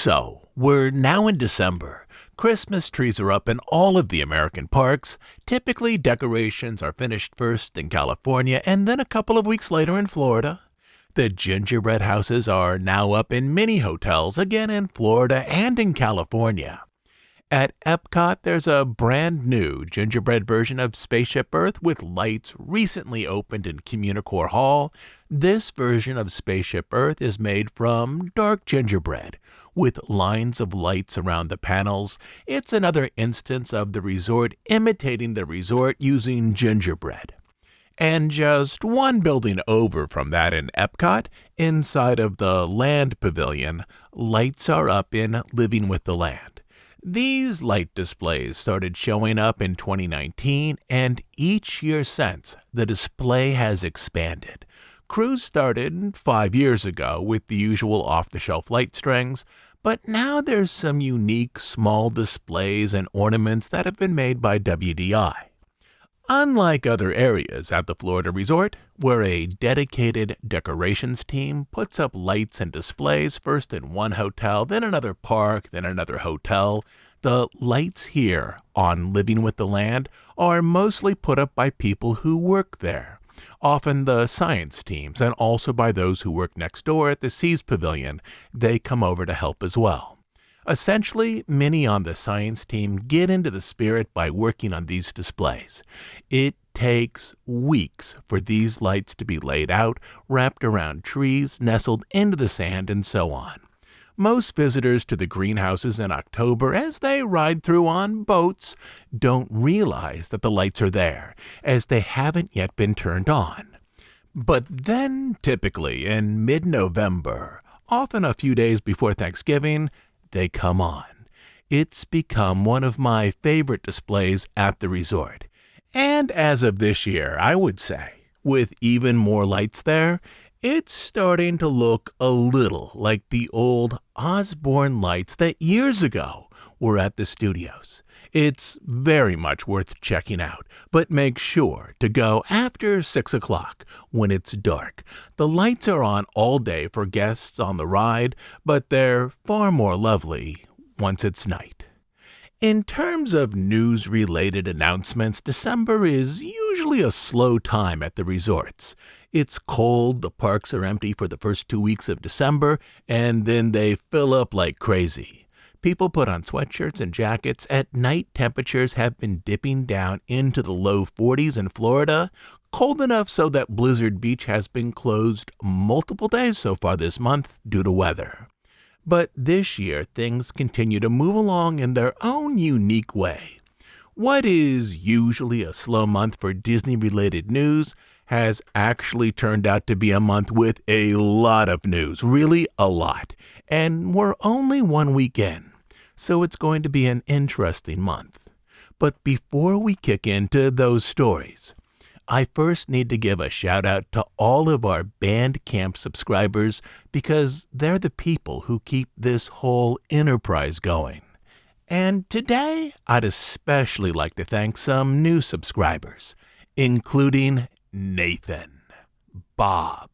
So, we're now in December. Christmas trees are up in all of the American parks. Typically, decorations are finished first in California and then a couple of weeks later in Florida. The gingerbread houses are now up in many hotels, again in Florida and in California. At Epcot, there's a brand new gingerbread version of Spaceship Earth with lights recently opened in Communicore Hall. This version of Spaceship Earth is made from dark gingerbread, with lines of lights around the panels. It's another instance of the resort imitating the resort using gingerbread. And just one building over from that in Epcot, inside of the Land Pavilion, lights are up in Living with the Land. These light displays started showing up in 2019, and each year since, the display has expanded. Cruise started 5 years ago with the usual off-the-shelf light strings, but now there's some unique small displays and ornaments that have been made by WDI. Unlike other areas at the Florida resort, where a dedicated decorations team puts up lights and displays first in one hotel, then another park, then another hotel, the lights here on Living with the Land are mostly put up by people who work there, often the science teams, and also by those who work next door at the Seas Pavilion. They come over to help as well. Essentially, many on the science team get into the spirit by working on these displays. It takes weeks for these lights to be laid out, wrapped around trees, nestled into the sand, and so on. Most visitors to the greenhouses in October, as they ride through on boats, don't realize that the lights are there, as they haven't yet been turned on. But then, typically in mid-November, often a few days before Thanksgiving, they come on. It's become one of my favorite displays at the resort. And as of this year, I would say, with even more lights there, it's starting to look a little like the old Osborne lights that years ago were at the studios. It's very much worth checking out, but make sure to go after 6 o'clock when it's dark. The lights are on all day for guests on the ride, but they're far more lovely once it's night. In terms of news-related announcements, December is usually a slow time at the resorts. It's cold, the parks are empty for the first 2 weeks of December, and then they fill up like crazy. People put on sweatshirts and jackets. At night, temperatures have been dipping down into the low 40s in Florida, cold enough so that Blizzard Beach has been closed multiple days so far this month due to weather. But this year, things continue to move along in their own unique way. What is usually a slow month for Disney-related news has actually turned out to be a month with a lot of news, really a lot. And we're only 1 week in, so it's going to be an interesting month. But before we kick into those stories, I first need to give a shout out to all of our Bandcamp subscribers because they're the people who keep this whole enterprise going. And today, I'd especially like to thank some new subscribers, including Nathan, Bob,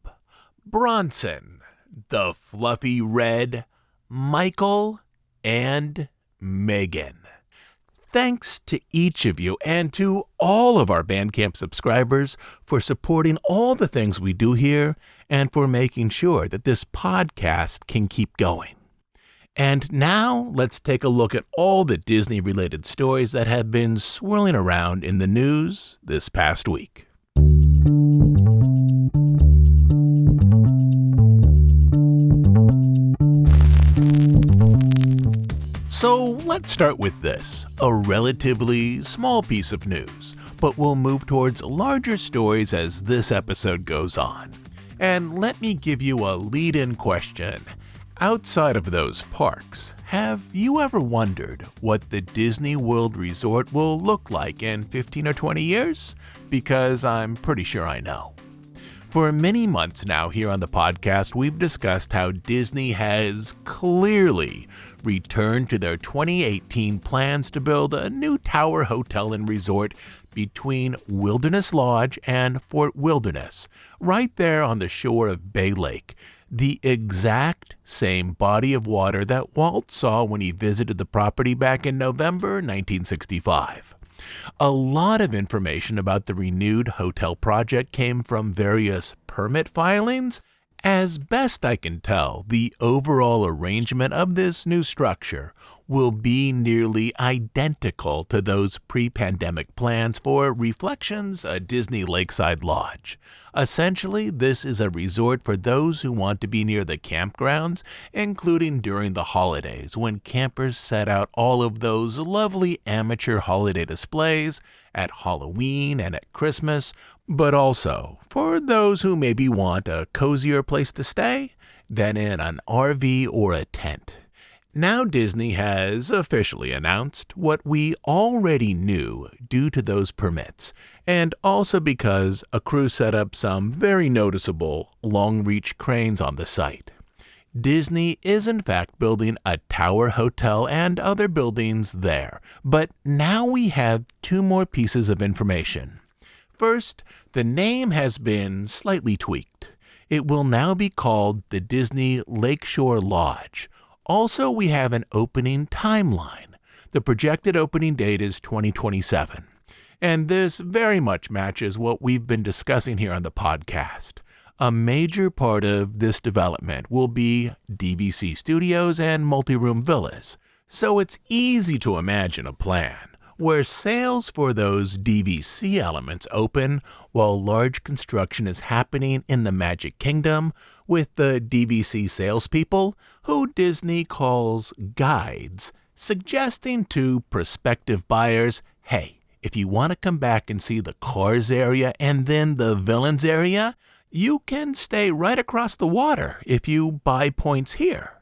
Bronson, the Fluffy Red, Michael, and Megan. Thanks to each of you and to all of our Bandcamp subscribers for supporting all the things we do here and for making sure that this podcast can keep going. And now let's take a look at all the Disney-related stories that have been swirling around in the news this past week. So let's start with this, a relatively small piece of news, but we'll move towards larger stories as this episode goes on. And let me give you a lead-in question. Outside of those parks, have you ever wondered what the Disney World Resort will look like in 15 or 20 years? Because I'm pretty sure I know. For many months now here on the podcast, we've discussed how Disney has clearly returned to their 2018 plans to build a new tower hotel and resort between Wilderness Lodge and Fort Wilderness, right there on the shore of Bay Lake. the exact same body of water that Walt saw when he visited the property back in November 1965. A lot of information about the renewed hotel project came from various permit filings. As best I can tell, the overall arrangement of this new structure will be nearly identical to those pre-pandemic plans for Reflections, a Disney Lakeside Lodge. Essentially, this is a resort for those who want to be near the campgrounds, including during the holidays when campers set out all of those lovely amateur holiday displays at Halloween and at Christmas, but also for those who maybe want a cozier place to stay than in an RV or a tent. Now Disney has officially announced what we already knew due to those permits, and also because a crew set up some very noticeable long-reach cranes on the site. Disney is in fact building a tower hotel and other buildings there, but now we have two more pieces of information. First, the name has been slightly tweaked. It will now be called the Disney Lakeshore Lodge. Also, we have an opening timeline. The projected opening date is 2027. And this very much matches what we've been discussing here on the podcast. A major part of this development will be DVC studios and multi-room villas. So it's easy to imagine a plan where sales for those DVC elements open while large construction is happening in the Magic Kingdom with the DVC salespeople, who Disney calls guides, suggesting to prospective buyers, hey, if you want to come back and see the Cars area and then the Villains area, you can stay right across the water if you buy points here.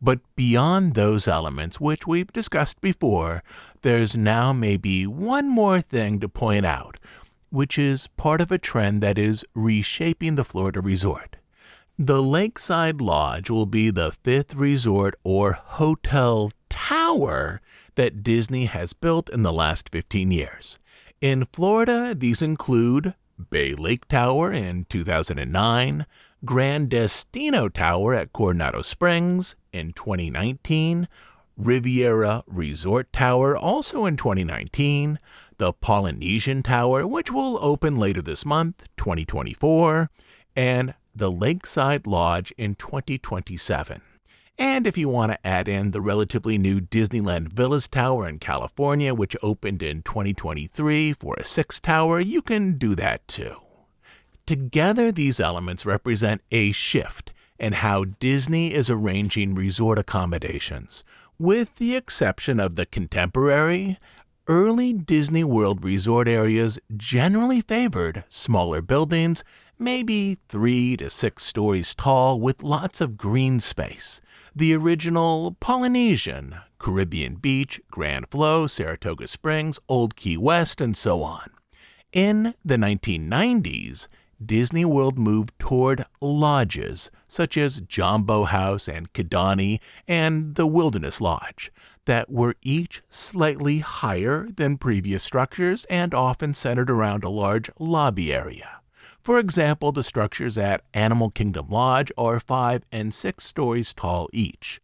But beyond those elements, which we've discussed before, there's now maybe one more thing to point out, which is part of a trend that is reshaping the Florida resort. The Lakeside Lodge will be the fifth resort or hotel tower that Disney has built in the last 15 years. In Florida, these include Bay Lake Tower in 2009, Grand Destino Tower at Coronado Springs in 2019, Riviera Resort Tower also in 2019, the Polynesian Tower, which will open later this month, 2024, and the Lakeside Lodge in 2027. And if you want to add in the relatively new Disneyland Villas Tower in California, which opened in 2023 for a sixth tower, you can do that too. Together, these elements represent a shift in how Disney is arranging resort accommodations. With the exception of the contemporary, early Disney World resort areas generally favored smaller buildings, maybe 3 to 6 stories tall with lots of green space. The original Polynesian, Caribbean Beach, Grand Flow, Saratoga Springs, Old Key West, and so on. In the 1990s, Disney World moved toward lodges such as Jumbo House and Kidani and the Wilderness Lodge that were each slightly higher than previous structures and often centered around a large lobby area. For example, the structures at Animal Kingdom Lodge are 5 and 6 stories tall each.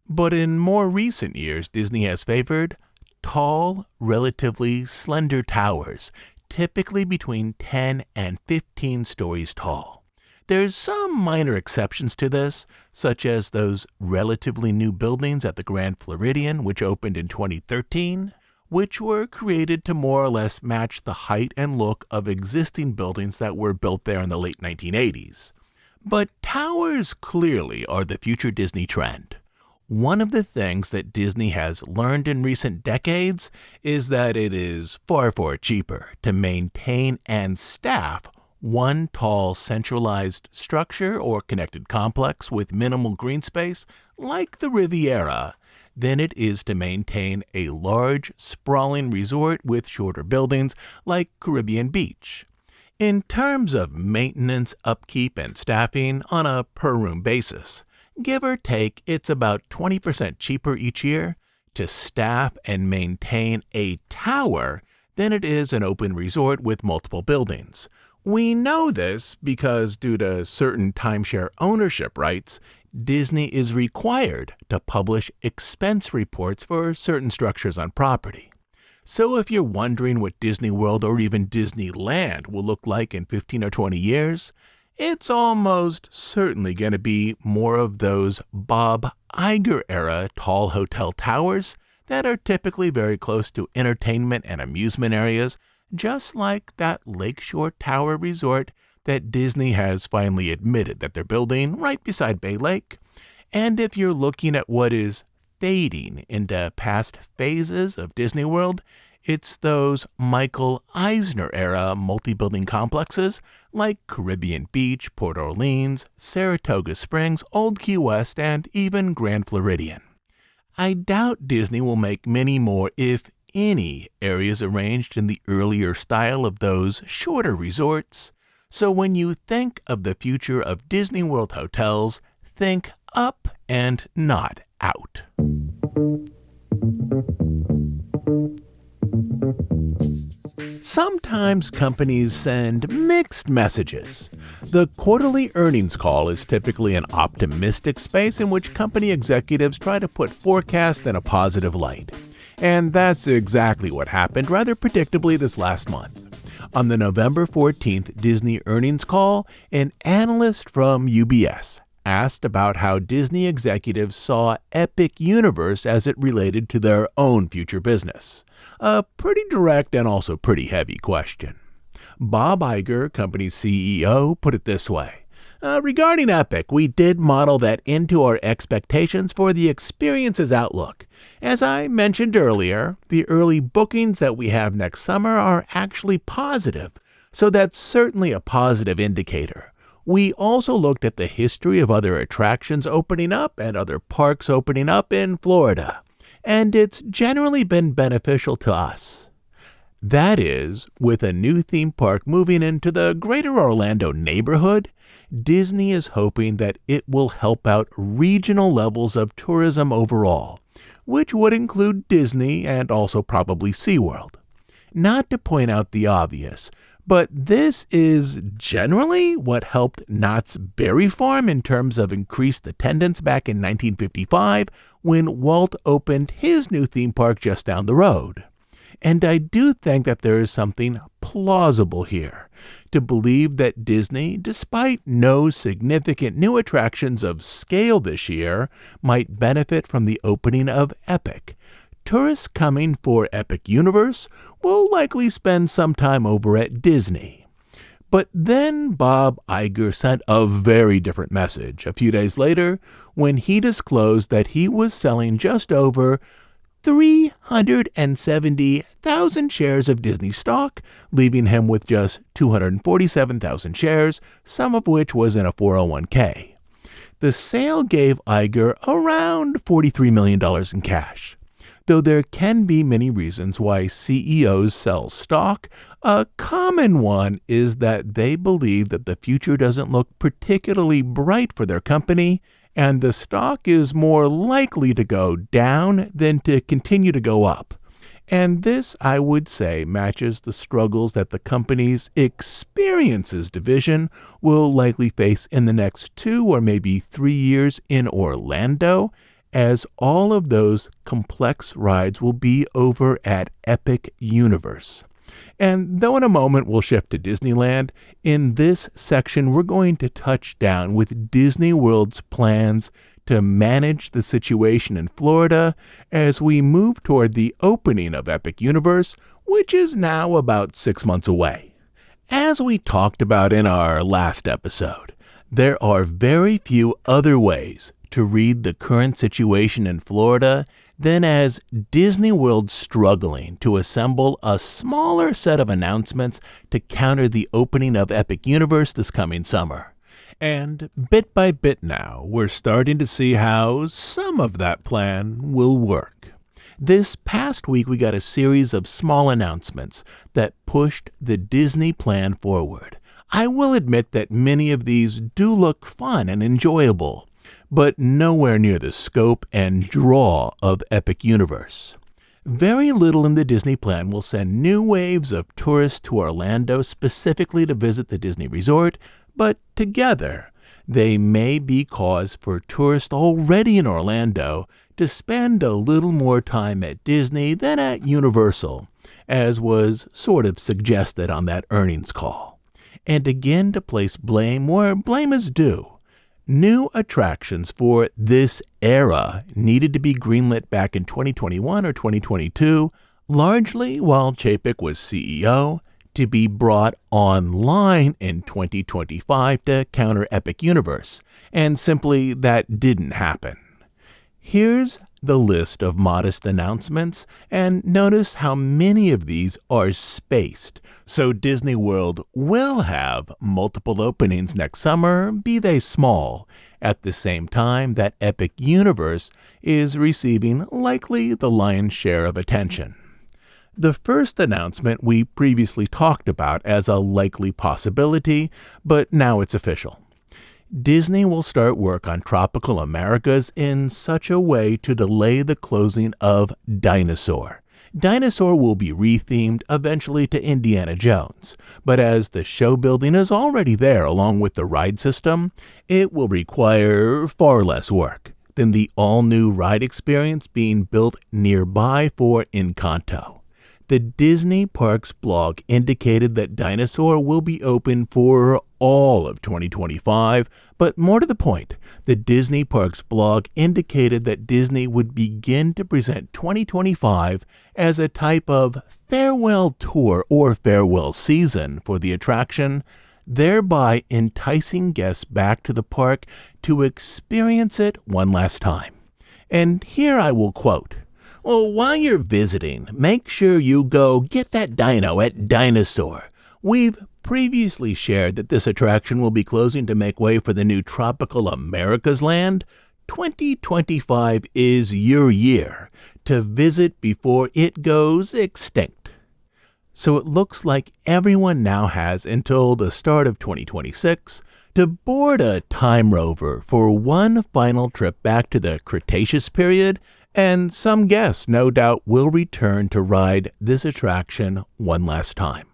But in more recent years, Disney has favored tall, relatively slender towers, typically between 10 and 15 stories tall. There's some minor exceptions to this, such as those relatively new buildings at the Grand Floridian, which opened in 2013, which were created to more or less match the height and look of existing buildings that were built there in the late 1980s. But towers clearly are the future Disney trend. One of the things that Disney has learned in recent decades is that it is far, far cheaper to maintain and staff one tall centralized structure or connected complex with minimal green space like the Riviera than it is to maintain a large, sprawling resort with shorter buildings like Caribbean Beach. In terms of maintenance, upkeep, and staffing on a per-room basis, give or take, it's about 20% cheaper each year to staff and maintain a tower than it is an open resort with multiple buildings, We know this because, due to certain timeshare ownership rights, Disney is required to publish expense reports for certain structures on property. So if you're wondering what Disney World or even Disneyland will look like in 15 or 20 years, it's almost certainly going to be more of those Bob Iger-era tall hotel towers that are typically very close to entertainment and amusement areas, just like that Lakeshore Tower Resort that Disney has finally admitted that they're building right beside Bay Lake. And if you're looking at what is fading into past phases of Disney World, it's those Michael Eisner-era multi-building complexes like Caribbean Beach, Port Orleans, Saratoga Springs, Old Key West, and even Grand Floridian. I doubt Disney will make many more, if any, areas arranged in the earlier style of those shorter resorts. So when you think of the future of Disney World hotels, think up and not out. Sometimes companies send mixed messages. The quarterly earnings call is typically an optimistic space in which company executives try to put forecasts in a positive light. And that's exactly what happened rather predictably this last month. On the November 14th Disney earnings call, an analyst from UBS asked about how Disney executives saw Epic Universe as it related to their own future business. A pretty direct and also pretty heavy question. Bob Iger, company's CEO, put it this way. Regarding Epic, we did model that into our expectations for the experience's outlook. As I mentioned earlier, the early bookings that we have next summer are actually positive, so that's certainly a positive indicator. We also looked at the history of other attractions opening up and other parks opening up in Florida, and it's generally been beneficial to us. That is, with a new theme park moving into the greater Orlando neighborhood, Disney is hoping that it will help out regional levels of tourism overall, which would include Disney and also probably SeaWorld. Not to point out the obvious, but this is generally what helped Knott's Berry Farm in terms of increased attendance back in 1955 when Walt opened his new theme park just down the road. And I do think that there is something plausible here to believe that Disney, despite no significant new attractions of scale this year, might benefit from the opening of Epic. Tourists coming for Epic Universe will likely spend some time over at Disney. But then Bob Iger sent a very different message a few days later when he disclosed that he was selling just over 370,000 shares of Disney stock, leaving him with just 247,000 shares, some of which was in a 401k. The sale gave Iger around $43 million in cash. Though there can be many reasons why CEOs sell stock, a common one is that they believe that the future doesn't look particularly bright for their company, and the stock is more likely to go down than to continue to go up. And this, I would say, matches the struggles that the company's experiences division will likely face in the next 2 or maybe 3 years in Orlando, as all of those complex rides will be over at Epic Universe. And though in a moment we'll shift to Disneyland, in this section we're going to touch down with Disney World's plans to manage the situation in Florida as we move toward the opening of Epic Universe, which is now about 6 months away. As we talked about in our last episode, there are very few other ways to read the current situation in Florida than as Disney World struggling to assemble a smaller set of announcements to counter the opening of Epic Universe this coming summer. And bit by bit now, we're starting to see how some of that plan will work. This past week we got a series of small announcements that pushed the Disney plan forward. I will admit that many of these do look fun and enjoyable, but nowhere near the scope and draw of Epic Universe. Very little in the Disney plan will send new waves of tourists to Orlando specifically to visit the Disney resort, but together they may be cause for tourists already in Orlando to spend a little more time at Disney than at Universal, as was sort of suggested on that earnings call. And again, to place blame where blame is due. New attractions for this era needed to be greenlit back in 2021 or 2022, largely while Chapek was CEO, to be brought online in 2025 to counter Epic Universe, and simply that didn't happen. Here's the list of modest announcements, and notice how many of these are spaced. So Disney World will have multiple openings next summer, be they small, at the same time that Epic Universe is receiving likely the lion's share of attention. The first announcement we previously talked about as a likely possibility, but now it's official. Disney will start work on Tropical Americas in such a way to delay the closing of Dinosaur. Dinosaur will be rethemed eventually to Indiana Jones, but as the show building is already there along with the ride system, it will require far less work than the all-new ride experience being built nearby for Encanto. The Disney Parks blog indicated that Dinosaur will be open for all of 2025, but more to the point, the Disney Parks blog indicated that Disney would begin to present 2025 as a type of farewell tour or farewell season for the attraction, thereby enticing guests back to the park to experience it one last time. And here I will quote, "Well, while you're visiting, make sure you go get that dino at Dinosaur. We've previously shared that this attraction will be closing to make way for the new Tropical Americas land. 2025 is your year to visit before it goes extinct." So it looks like everyone now has until the start of 2026 to board a time rover for one final trip back to the Cretaceous period, and some guests no doubt will return to ride this attraction one last time.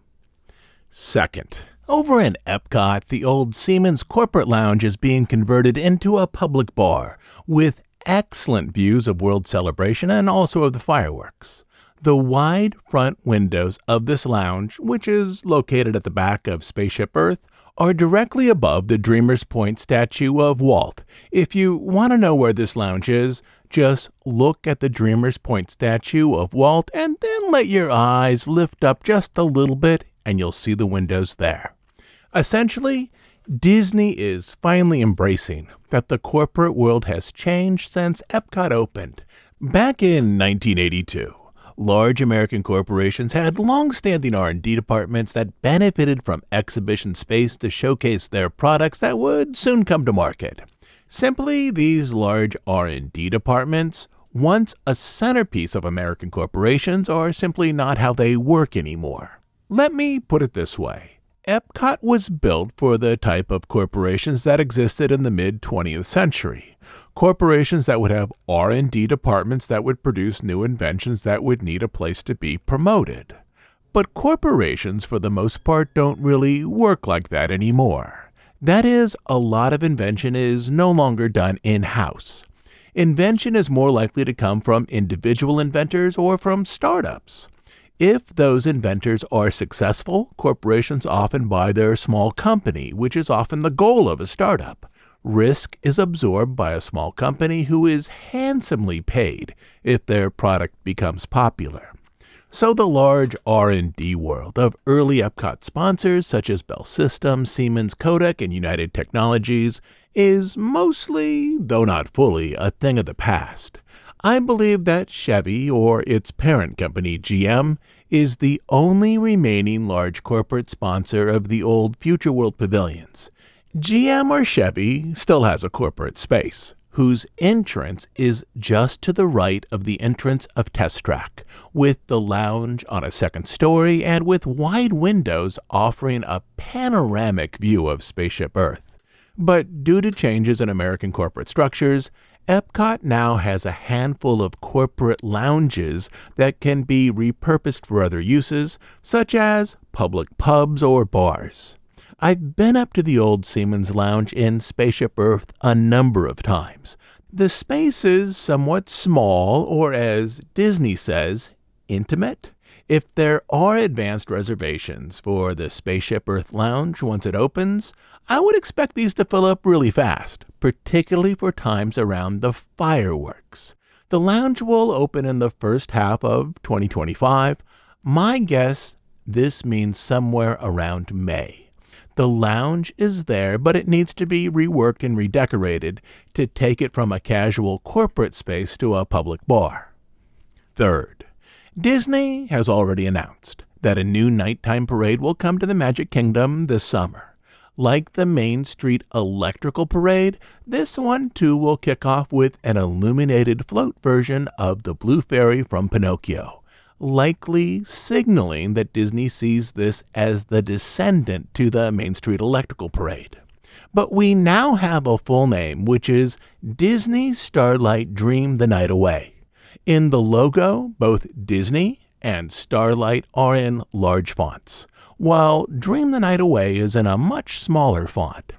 Second, over in Epcot, the old Siemens corporate lounge is being converted into a public bar with excellent views of World Celebration and also of the fireworks. The wide front windows of this lounge, which is located at the back of Spaceship Earth, are directly above the Dreamer's Point statue of Walt. If you want to know where this lounge is, just look at the Dreamer's Point statue of Walt and then let your eyes lift up just a little bit and you'll see the windows there. Essentially, Disney is finally embracing that the corporate world has changed since Epcot opened. Back in 1982, large American corporations had long-standing R&D departments that benefited from exhibition space to showcase their products that would soon come to market. Simply, these large R&D departments, once a centerpiece of American corporations, are simply not how they work anymore. Let me put it this way. Epcot was built for the type of corporations that existed in the mid-20th century. Corporations that would have R&D departments that would produce new inventions that would need a place to be promoted. But corporations, for the most part, don't really work like that anymore. That is, a lot of invention is no longer done in-house. Invention is more likely to come from individual inventors or from startups. If those inventors are successful, corporations often buy their small company, which is often the goal of a startup. Risk is absorbed by a small company who is handsomely paid if their product becomes popular. So the large R&D world of early Epcot sponsors such as Bell Systems, Siemens, Kodak, and United Technologies is mostly, though not fully, a thing of the past. I believe that Chevy, or its parent company GM, is the only remaining large corporate sponsor of the old Future World pavilions. GM or Chevy still has a corporate space, whose entrance is just to the right of the entrance of Test Track, with the lounge on a second story and with wide windows offering a panoramic view of Spaceship Earth. But due to changes in American corporate structures, Epcot now has a handful of corporate lounges that can be repurposed for other uses, such as public pubs or bars. I've been up to the old Seaman's Lounge in Spaceship Earth a number of times. The space is somewhat small, or as Disney says, intimate. If there are advanced reservations for the Spaceship Earth Lounge once it opens, I would expect these to fill up really fast, particularly for times around the fireworks. The lounge will open in the first half of 2025. My guess, this means somewhere around May. The lounge is there, but it needs to be reworked and redecorated to take it from a casual corporate space to a public bar. Third, Disney has already announced that a new nighttime parade will come to the Magic Kingdom this summer. Like the Main Street Electrical Parade, this one too will kick off with an illuminated float version of the Blue Fairy from Pinocchio, likely signaling that Disney sees this as the descendant to the Main Street Electrical Parade. But we now have a full name, which is Disney Starlight Dream the Night Away. In the logo, both Disney and Starlight are in large fonts, while Dream the Night Away is in a much smaller font.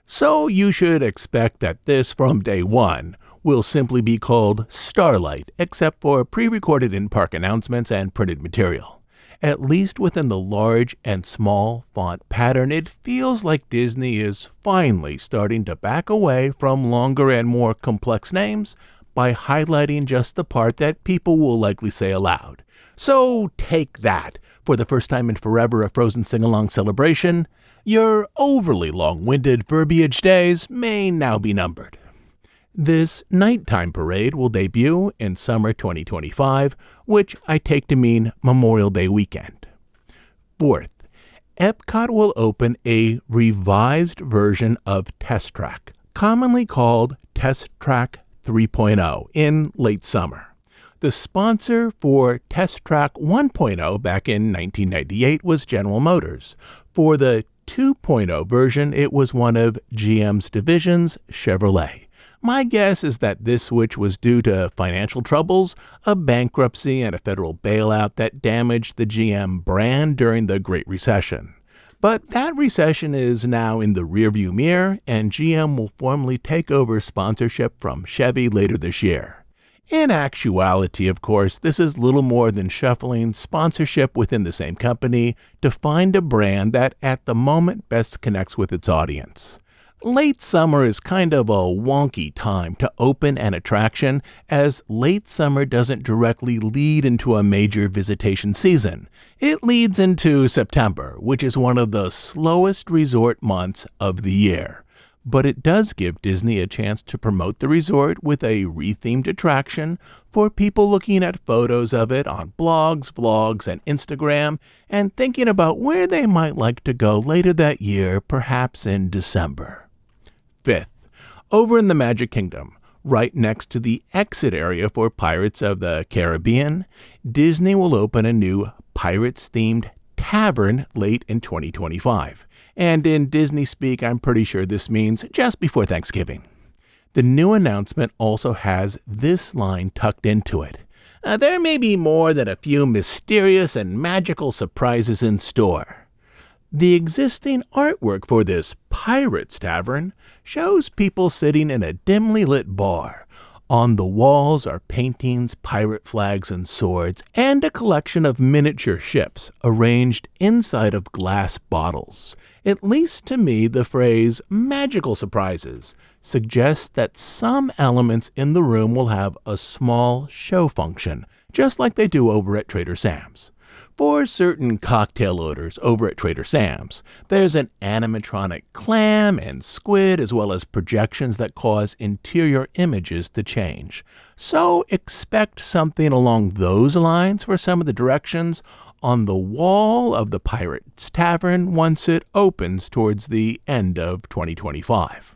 So you should expect that this, from day one, will simply be called Starlight, except for pre-recorded in-park announcements and printed material. At least within the large and small font pattern, it feels like Disney is finally starting to back away from longer and more complex names by highlighting just the part that people will likely say aloud. So take that. For the first time in forever, a Frozen sing-along celebration. Your overly long-winded verbiage days may now be numbered. This nighttime parade will debut in summer 2025, which I take to mean Memorial Day weekend. Fourth, Epcot will open a revised version of Test Track, commonly called Test Track 3.0, in late summer. The sponsor for Test Track 1.0 back in 1998 was General Motors. For the 2.0 version, it was one of GM's divisions, Chevrolet. My guess is that this switch was due to financial troubles, a bankruptcy, and a federal bailout that damaged the GM brand during the Great Recession. But that recession is now in the rearview mirror, and GM will formally take over sponsorship from Chevy later this year. In actuality, of course, this is little more than shuffling sponsorship within the same company to find a brand that at the moment best connects with its audience. Late summer is kind of a wonky time to open an attraction, as late summer doesn't directly lead into a major visitation season. It leads into September, which is one of the slowest resort months of the year. But it does give Disney a chance to promote the resort with a rethemed attraction for people looking at photos of it on blogs, vlogs, and Instagram, and thinking about where they might like to go later that year, perhaps in December. Fifth, over in the Magic Kingdom, right next to the exit area for Pirates of the Caribbean, Disney will open a new Pirates-themed tavern late in 2025. And in Disney speak, I'm pretty sure this means just before Thanksgiving. The new announcement also has this line tucked into it. There may be more than a few mysterious and magical surprises in store. The existing artwork for this Pirates Tavern shows people sitting in a dimly lit bar. On the walls are paintings, pirate flags, and swords, and a collection of miniature ships arranged inside of glass bottles. At least to me, the phrase magical surprises suggests that some elements in the room will have a small show function, just like they do over at Trader Sam's. For certain cocktail orders over at Trader Sam's, there's an animatronic clam and squid, as well as projections that cause interior images to change. So expect something along those lines for some of the directions on the wall of the Pirates Tavern once it opens towards the end of 2025.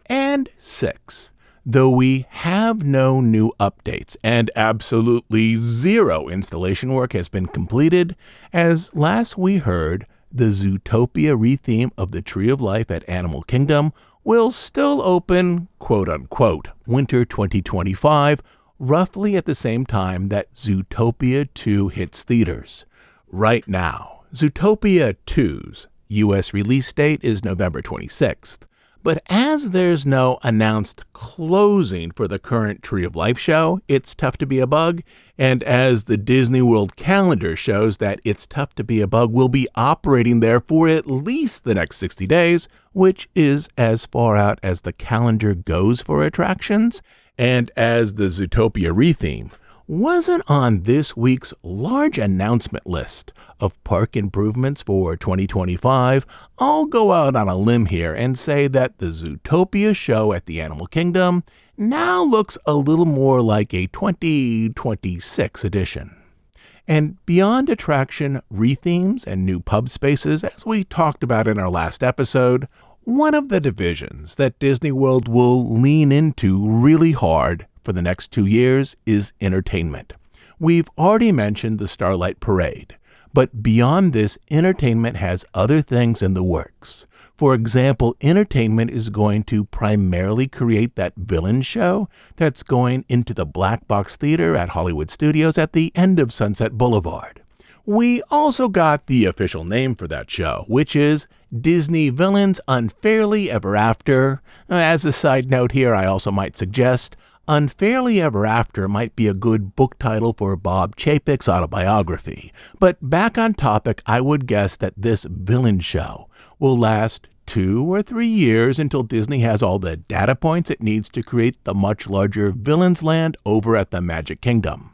And 6. Though we have no new updates and absolutely zero installation work has been completed, as last we heard, the Zootopia retheme of the Tree of Life at Animal Kingdom will still open, quote-unquote, winter 2025, roughly at the same time that Zootopia 2 hits theaters. Right now, Zootopia 2's U.S. release date is November 26th. But as there's no announced closing for the current Tree of Life show, It's Tough to Be a Bug, and as the Disney World calendar shows that It's Tough to Be a Bug will be operating there for at least the next 60 days, which is as far out as the calendar goes for attractions, and as the Zootopia retheme wasn't on this week's large announcement list of park improvements for 2025, I'll go out on a limb here and say that the Zootopia show at the Animal Kingdom now looks a little more like a 2026 edition. And beyond attraction rethemes and new pub spaces, as we talked about in our last episode, one of the divisions that Disney World will lean into really hard for the next 2 years is entertainment. We've already mentioned the Starlight Parade, but beyond this, entertainment has other things in the works. For example, entertainment is going to primarily create that villain show that's going into the Black Box Theater at Hollywood Studios at the end of Sunset Boulevard. We also got the official name for that show, which is Disney Villains Unfairly Ever After. As a side note here, I also might suggest Unfairly Ever After might be a good book title for Bob Chapek's autobiography. But back on topic, I would guess that this villain show will last 2 or 3 years until Disney has all the data points it needs to create the much larger Villains Land over at the Magic Kingdom.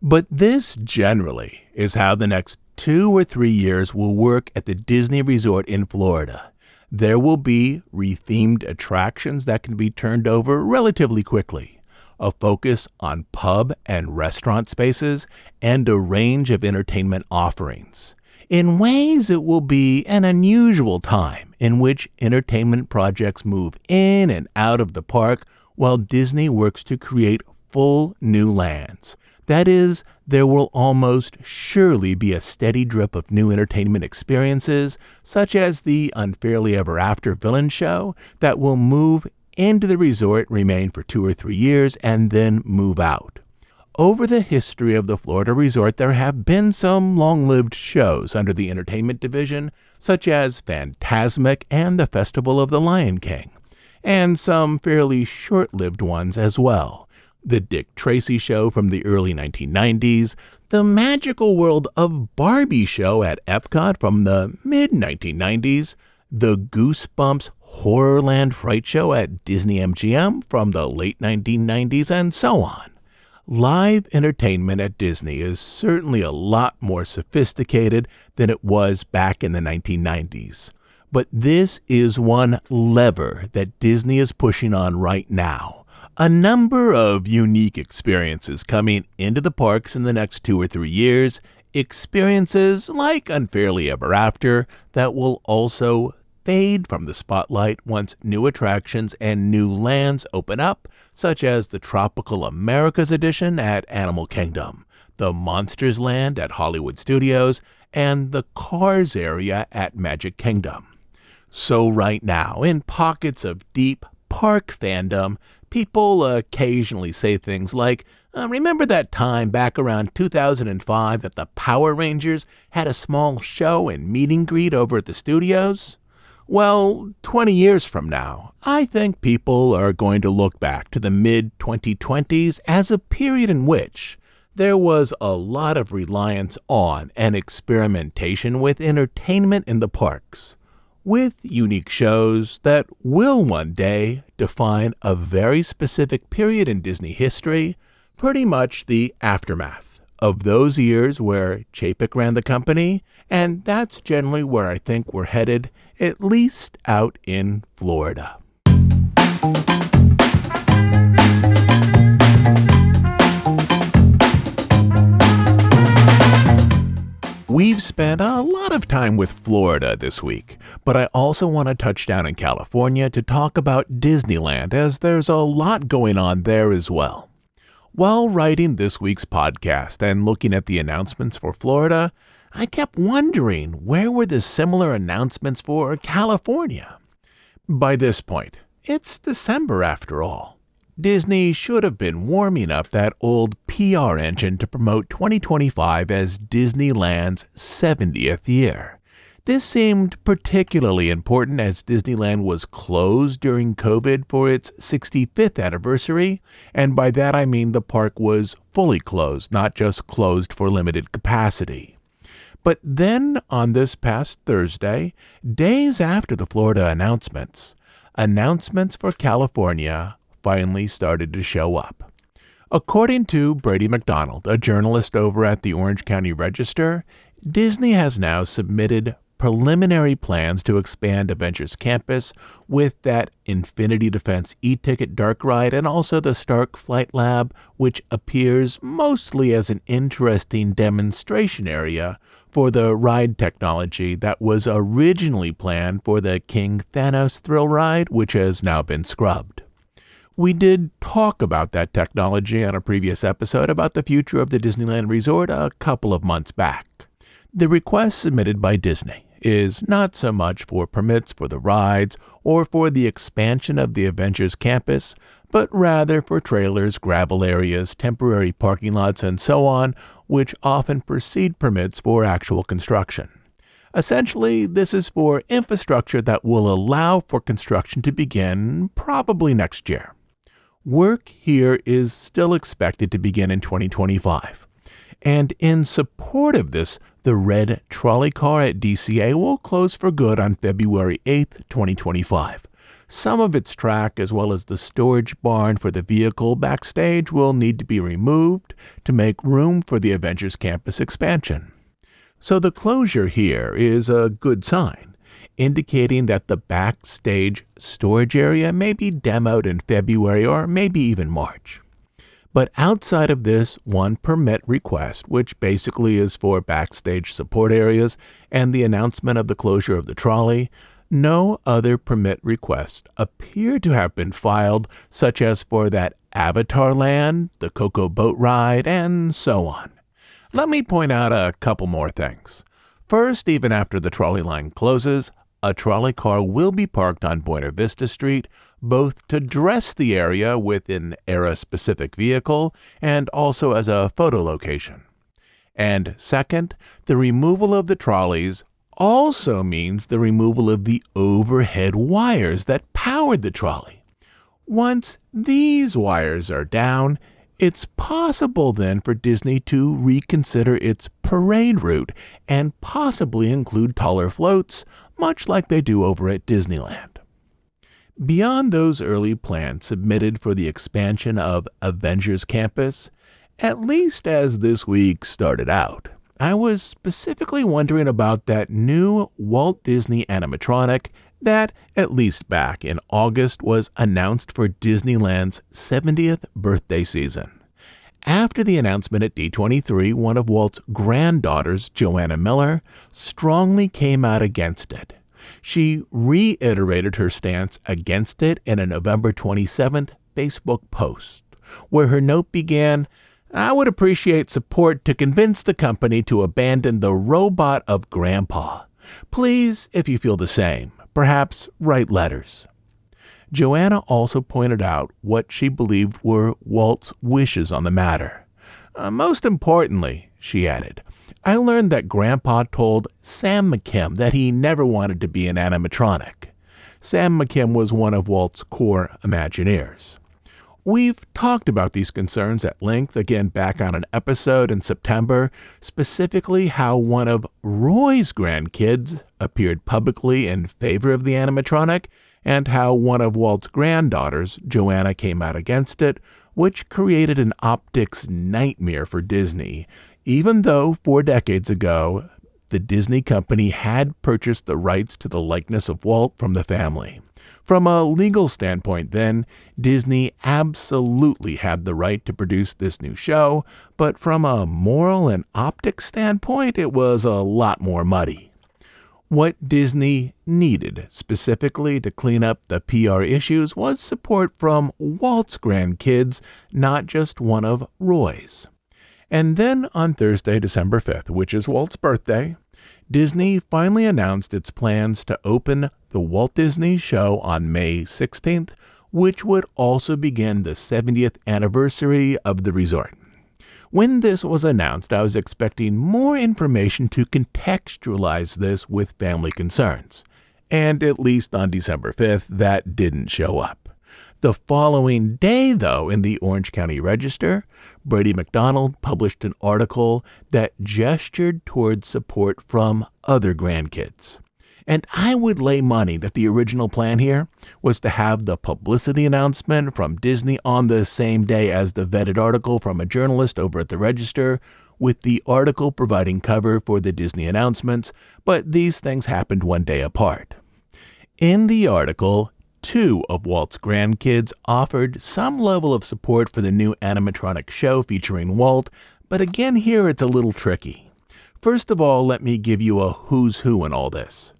But this generally is how the next 2 or 3 years will work at the Disney Resort in Florida. There will be rethemed attractions that can be turned over relatively quickly, a focus on pub and restaurant spaces, and a range of entertainment offerings. In ways, it will be an unusual time in which entertainment projects move in and out of the park while Disney works to create full new lands. That is, there will almost surely be a steady drip of new entertainment experiences, such as the Unfairly Ever After villain show, that will move into the resort, remain for 2 or 3 years, and then move out. Over the history of the Florida resort, there have been some long-lived shows under the entertainment division, such as Fantasmic and the Festival of the Lion King, and some fairly short-lived ones as well. The Dick Tracy Show from the early 1990s, the Magical World of Barbie show at Epcot from the mid-1990s, the Goosebumps Horrorland Fright Show at Disney MGM from the late 1990s, and so on. Live entertainment at Disney is certainly a lot more sophisticated than it was back in the 1990s. But this is one lever that Disney is pushing on right now. A number of unique experiences coming into the parks in the next 2 or 3 years, experiences like Unfairly Ever After that will also fade from the spotlight once new attractions and new lands open up, such as the Tropical Americas edition at Animal Kingdom, the Monsters Land at Hollywood Studios, and the Cars area at Magic Kingdom. So right now, in pockets of deep park fandom, people occasionally say things like, remember that time back around 2005 that the Power Rangers had a small show and meet and greet over at the studios? Well, 20 years from now, I think people are going to look back to the mid-2020s as a period in which there was a lot of reliance on and experimentation with entertainment in the parks, with unique shows that will one day define a very specific period in Disney history, pretty much the aftermath of those years where Chapek ran the company, and that's generally where I think we're headed, at least out in Florida. We've spent a lot of time with Florida this week, but I also want to touch down in California to talk about Disneyland, as there's a lot going on there as well. While writing this week's podcast and looking at the announcements for Florida, I kept wondering where were the similar announcements for California. By this point, It's December after all. Disney should have been warming up that old PR engine to promote 2025 as Disneyland's 70th year. This seemed particularly important as Disneyland was closed during COVID for its 65th anniversary, and by that I mean the park was fully closed, not just closed for limited capacity. But then on this past Thursday, days after the Florida announcements for California finally started to show up. According to Brady McDonald, a journalist over at the Orange County Register, Disney has now submitted preliminary plans to expand Avengers Campus with that Infinity Defense e-ticket dark ride and also the Stark Flight Lab, which appears mostly as an interesting demonstration area for the ride technology that was originally planned for the King Thanos thrill ride, which has now been scrubbed. We did talk about that technology on a previous episode about the future of the Disneyland Resort a couple of months back. The request submitted by Disney is not so much for permits for the rides or for the expansion of the Avengers campus, but rather for trailers, gravel areas, temporary parking lots, and so on, which often precede permits for actual construction. Essentially, this is for infrastructure that will allow for construction to begin probably next year. Work here is still expected to begin in 2025. And in support of this, the red trolley car at DCA will close for good on February 8, 2025. Some of its track, as well as the storage barn for the vehicle backstage, will need to be removed to make room for the Avengers Campus expansion. So the closure here is a good sign, indicating that the backstage storage area may be demoed in February or maybe even March. But outside of this one permit request, which basically is for backstage support areas and the announcement of the closure of the trolley, no other permit requests appear to have been filed, such as for that Avatar Land, the Coco Boat Ride, and so on. Let me point out a couple more things. First, even after the trolley line closes, a trolley car will be parked on Buena Vista Street, both to dress the area with an era-specific vehicle and also as a photo location. And second, the removal of the trolleys also means the removal of the overhead wires that powered the trolley. Once these wires are down, it's possible then for Disney to reconsider its parade route and possibly include taller floats, much like they do over at Disneyland. Beyond those early plans submitted for the expansion of Avengers Campus, at least as this week started out, I was specifically wondering about that new Walt Disney Animatronic that, at least back in August, was announced for Disneyland's 70th birthday season. After the announcement at D23, one of Walt's granddaughters, Joanna Miller, strongly came out against it. She reiterated her stance against it in a November 27th Facebook post, where her note began, "I would appreciate support to convince the company to abandon the robot of Grandpa. Please, if you feel the same, perhaps write letters." Joanna also pointed out what she believed were Walt's wishes on the matter. Most importantly, she added, "I learned that Grandpa told Sam McKim that he never wanted to be an animatronic." Sam McKim was one of Walt's core Imagineers. We've talked about these concerns at length again back on an episode in September, specifically how one of Roy's grandkids appeared publicly in favor of the animatronic and how one of Walt's granddaughters, Joanna, came out against it, which created an optics nightmare for Disney, even though 4 decades ago the Disney company had purchased the rights to the likeness of Walt from the family. From a legal standpoint then, Disney absolutely had the right to produce this new show, but from a moral and optics standpoint, it was a lot more muddy. What Disney needed specifically to clean up the PR issues was support from Walt's grandkids, not just one of Roy's. And then on Thursday, December 5th, which is Walt's birthday, Disney finally announced its plans to open the Walt Disney Show on May 16th, which would also begin the 70th anniversary of the resort. When this was announced, I was expecting more information to contextualize this with family concerns. And at least on December 5th, that didn't show up. The following day, though, in the Orange County Register, Brady McDonald published an article that gestured towards support from other grandkids. And I would lay money that the original plan here was to have the publicity announcement from Disney on the same day as the vetted article from a journalist over at the Register, with the article providing cover for the Disney announcements, but these things happened one day apart. In the article, 2 of Walt's grandkids offered some level of support for the new animatronic show featuring Walt, but again here it's a little tricky. First of all, let me give you a who's who in all this.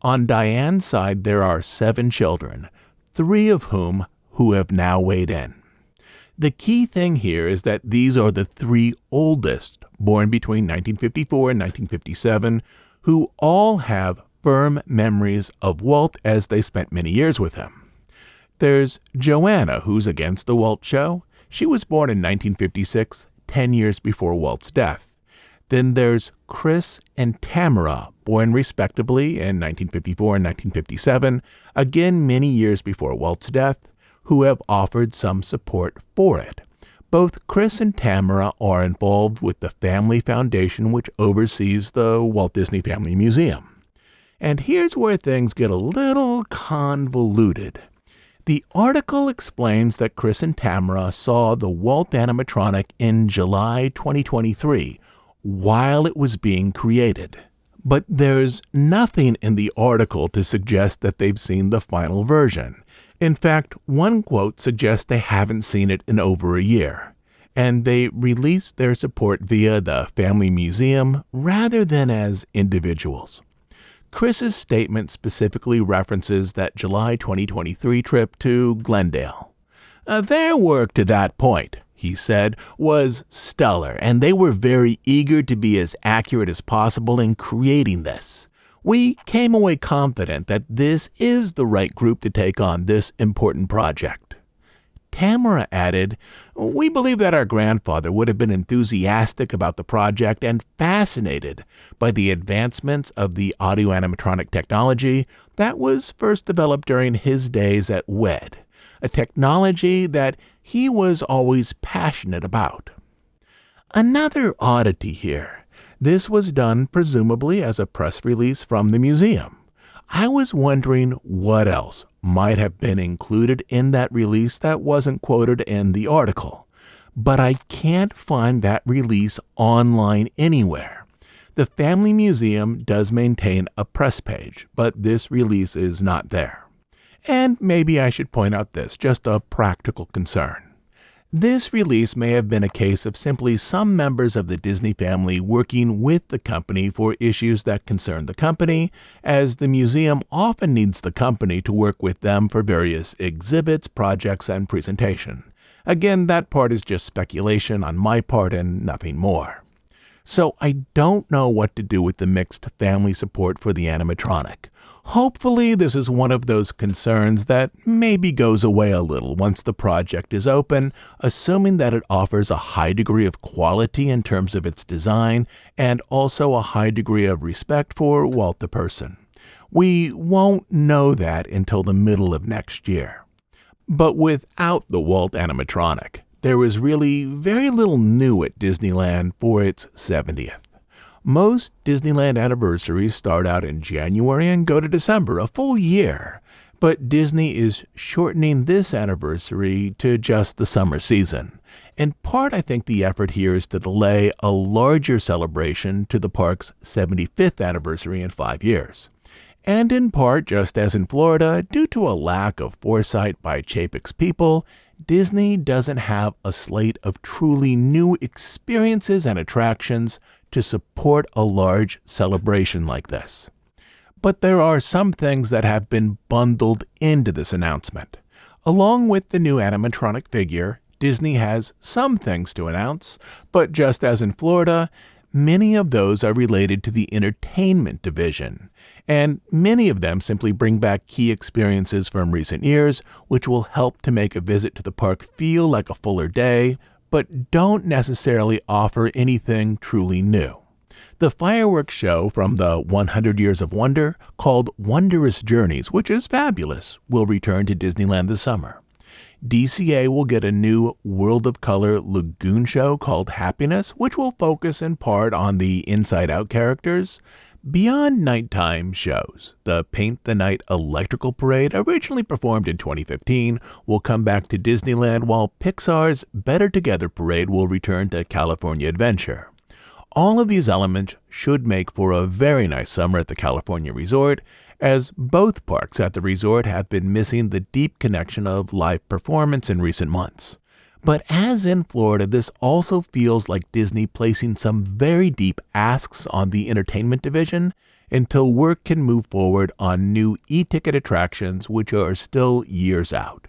On Diane's side, there are 7 children, 3 of whom have now weighed in. The key thing here is that these are the 3 oldest, born between 1954 and 1957, who all have firm memories of Walt as they spent many years with him. There's Joanna, who's against the Walt show. She was born in 1956, 10 years before Walt's death. Then there's Chris and Tamara, born respectively in 1954 and 1957, again many years before Walt's death, who have offered some support for it. Both Chris and Tamara are involved with the family foundation which oversees the Walt Disney Family Museum. And here's where things get a little convoluted. The article explains that Chris and Tamara saw the Walt animatronic in July 2023 while it was being created. But there's nothing in the article to suggest that they've seen the final version. In fact, one quote suggests they haven't seen it in over a year, and they released their support via the Family Museum rather than as individuals. Chris's statement specifically references that July 2023 trip to Glendale. Their work to that point, he said, was stellar, and they were very eager to be as accurate as possible in creating this. We came away confident that this is the right group to take on this important project. Tamara added, "We believe that our grandfather would have been enthusiastic about the project and fascinated by the advancements of the audio animatronic technology that was first developed during his days at WED, a technology that he was always passionate about." Another oddity here. This was done presumably as a press release from the museum. I was wondering what else might have been included in that release that wasn't quoted in the article, but I can't find that release online anywhere. The Family Museum does maintain a press page, but this release is not there. And maybe I should point out this, just a practical concern. This release may have been a case of simply some members of the Disney family working with the company for issues that concern the company, as the museum often needs the company to work with them for various exhibits, projects, and presentation. Again, that part is just speculation on my part and nothing more. So I don't know what to do with the mixed family support for the animatronic. Hopefully this is one of those concerns that maybe goes away a little once the project is open, assuming that it offers a high degree of quality in terms of its design and also a high degree of respect for Walt the person. We won't know that until the middle of next year. But without the Walt animatronic, there was really very little new at Disneyland for its 70th. Most Disneyland anniversaries start out in January and go to December, a full year. But Disney is shortening this anniversary to just the summer season. In part, I think the effort here is to delay a larger celebration to the park's 75th anniversary in 5 years. And in part, just as in Florida, due to a lack of foresight by Chapek's people, Disney doesn't have a slate of truly new experiences and attractions to support a large celebration like this. But there are some things that have been bundled into this announcement. Along with the new animatronic figure, Disney has some things to announce, but just as in Florida, Many of those are related to the entertainment division, and many of them simply bring back key experiences from recent years, which will help to make a visit to the park feel like a fuller day, but don't necessarily offer anything truly new. The fireworks show from the 100 Years of Wonder, called Wondrous Journeys, which is fabulous, will return to Disneyland this summer. DCA will get a new World of Color Lagoon show called Happiness, which will focus in part on the Inside Out characters. Beyond nighttime shows, the Paint the Night Electrical Parade, originally performed in 2015, will come back to Disneyland, while Pixar's Better Together Parade will return to California Adventure. All of these elements should make for a very nice summer at the California Resort, as both parks at the resort have been missing the deep connection of live performance in recent months. But as in Florida, this also feels like Disney placing some very deep asks on the entertainment division until work can move forward on new e-ticket attractions, which are still years out.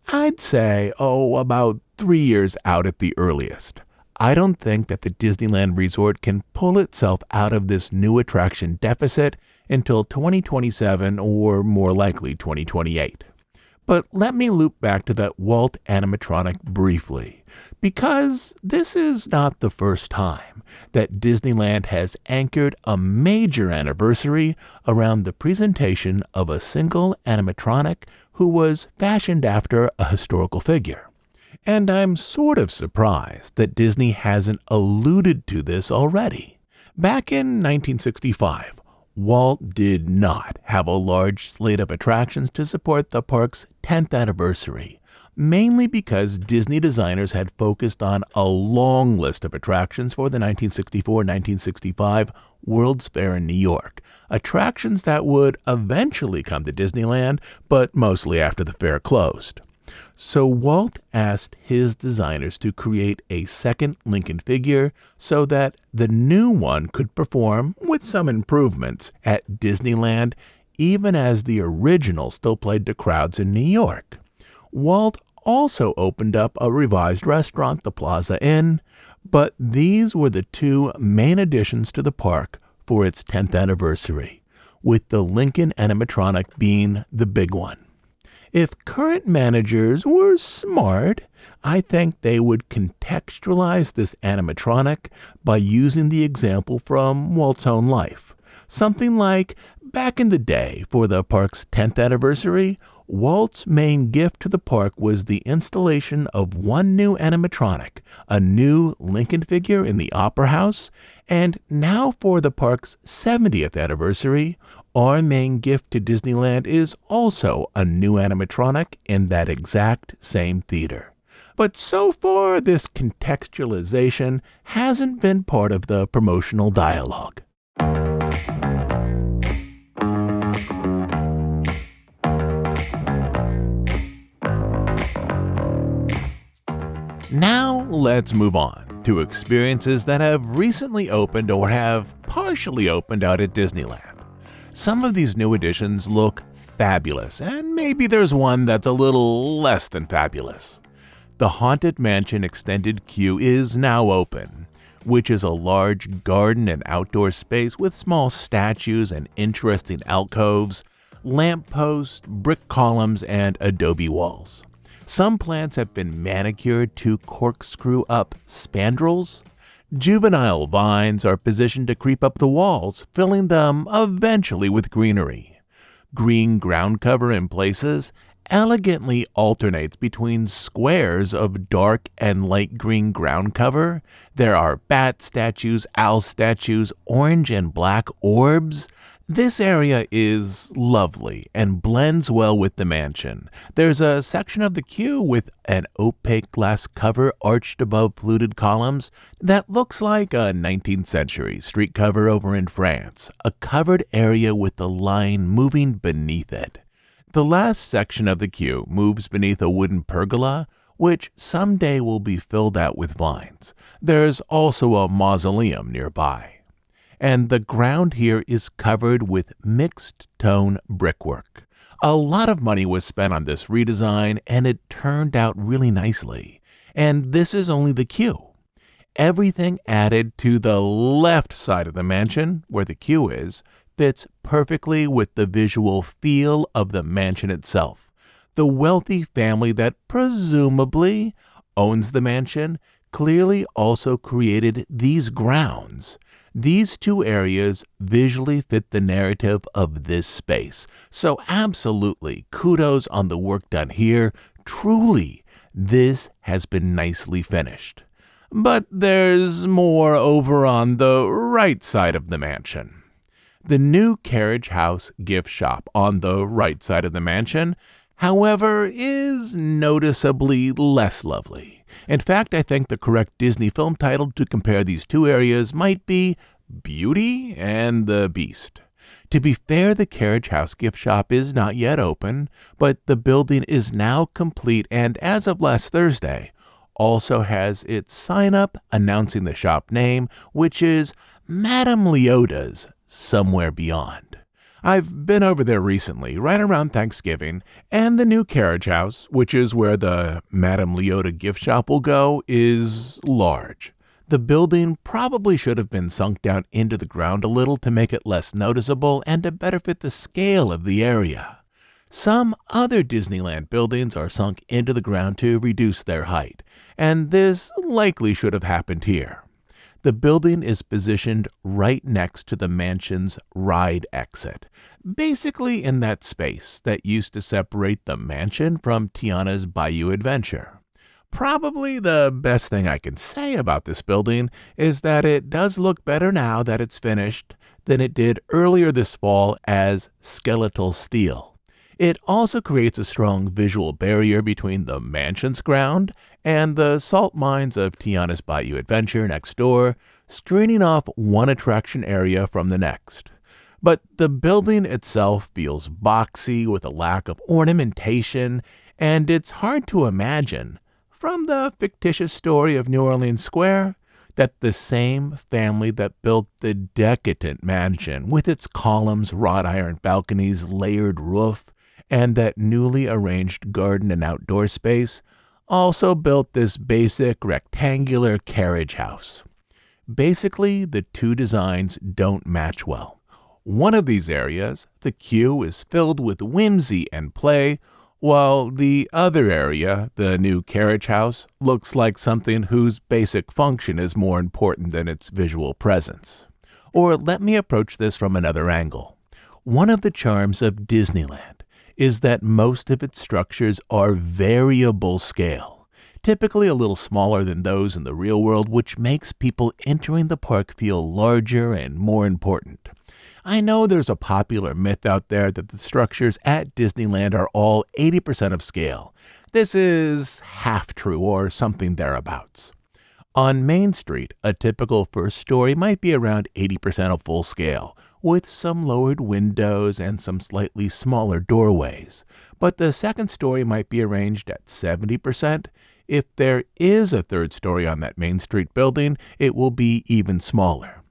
I'd say, about 3 years out at the earliest. I don't think that the Disneyland Resort can pull itself out of this new attraction deficit until 2027 or more likely 2028. But let me loop back to that Walt animatronic briefly, because this is not the first time that Disneyland has anchored a major anniversary around the presentation of a single animatronic who was fashioned after a historical figure. And I'm sort of surprised that Disney hasn't alluded to this already. Back in 1965, Walt did not have a large slate of attractions to support the park's 10th anniversary, mainly because Disney designers had focused on a long list of attractions for the 1964-1965 World's Fair in New York, attractions that would eventually come to Disneyland, but mostly after the fair closed. So Walt asked his designers to create a second Lincoln figure so that the new one could perform, with some improvements, at Disneyland, even as the original still played to crowds in New York. Walt also opened up a revised restaurant, the Plaza Inn, but these were the two main additions to the park for its 10th anniversary, with the Lincoln animatronic being the big one. If current managers were smart, I think they would contextualize this animatronic by using the example from Walt's own life. Something like, back in the day, for the park's 10th anniversary, Walt's main gift to the park was the installation of one new animatronic, a new Lincoln figure in the Opera House, and now for the park's 70th anniversary, our main gift to Disneyland is also a new animatronic in that exact same theater. But so far, this contextualization hasn't been part of the promotional dialogue. Now let's move on to experiences that have recently opened or have partially opened out at Disneyland. Some of these new additions look fabulous, and maybe there's one that's a little less than fabulous. The Haunted Mansion Extended Queue is now open, which is a large garden and outdoor space with small statues and interesting alcoves, lampposts, brick columns, and adobe walls. Some plants have been manicured to corkscrew up spandrels. Juvenile vines are positioned to creep up the walls, filling them eventually with greenery. Green ground cover in places elegantly alternates between squares of dark and light green ground cover. There are bat statues, owl statues, orange and black orbs. This area is lovely and blends well with the mansion. There's a section of the queue with an opaque glass cover arched above fluted columns that looks like a 19th century street cover over in France, a covered area with the line moving beneath it. The last section of the queue moves beneath a wooden pergola, which someday will be filled out with vines. There's also a mausoleum nearby. And the ground here is covered with mixed-tone brickwork. A lot of money was spent on this redesign, and it turned out really nicely. And this is only the queue. Everything added to the left side of the mansion, where the queue is, fits perfectly with the visual feel of the mansion itself. The wealthy family that presumably owns the mansion clearly also created these grounds. These two areas visually fit the narrative of this space. So absolutely, kudos on the work done here. Truly, this has been nicely finished. But there's more over on the right side of the mansion. The new carriage house gift shop on the right side of the mansion, however, is noticeably less lovely. In fact, I think the correct Disney film title to compare these two areas might be Beauty and the Beast. To be fair, the carriage house gift shop is not yet open, but the building is now complete and as of last Thursday, also has its sign up announcing the shop name, which is Madame Leota's Somewhere Beyond. I've been over there recently, right around Thanksgiving, and the new carriage house, which is where the Madame Leota gift shop will go, is large. The building probably should have been sunk down into the ground a little to make it less noticeable and to better fit the scale of the area. Some other Disneyland buildings are sunk into the ground to reduce their height, and this likely should have happened here. The building is positioned right next to the mansion's ride exit, basically in that space that used to separate the mansion from Tiana's Bayou Adventure. Probably the best thing I can say about this building is that it does look better now that it's finished than it did earlier this fall as skeletal steel. It also creates a strong visual barrier between the mansion's ground and the salt mines of Tiana's Bayou Adventure next door, screening off one attraction area from the next. But the building itself feels boxy with a lack of ornamentation, and it's hard to imagine, from the fictitious story of New Orleans Square, that the same family that built the decadent mansion with its columns, wrought iron balconies, layered roof, and that newly arranged garden and outdoor space also built this basic rectangular carriage house. Basically, the two designs don't match well. One of these areas, the queue, is filled with whimsy and play, while the other area, the new carriage house, looks like something whose basic function is more important than its visual presence. Or let me approach this from another angle. One of the charms of Disneyland is that most of its structures are variable scale, typically a little smaller than those in the real world, which makes people entering the park feel larger and more important. I know there's a popular myth out there that the structures at Disneyland are all 80% of scale. This is half true, or something thereabouts. On Main Street, a typical first story might be around 80% of full scale, with some lowered windows and some slightly smaller doorways. But the second story might be arranged at 70%. If there is a third story on that Main Street building, it will be even smaller.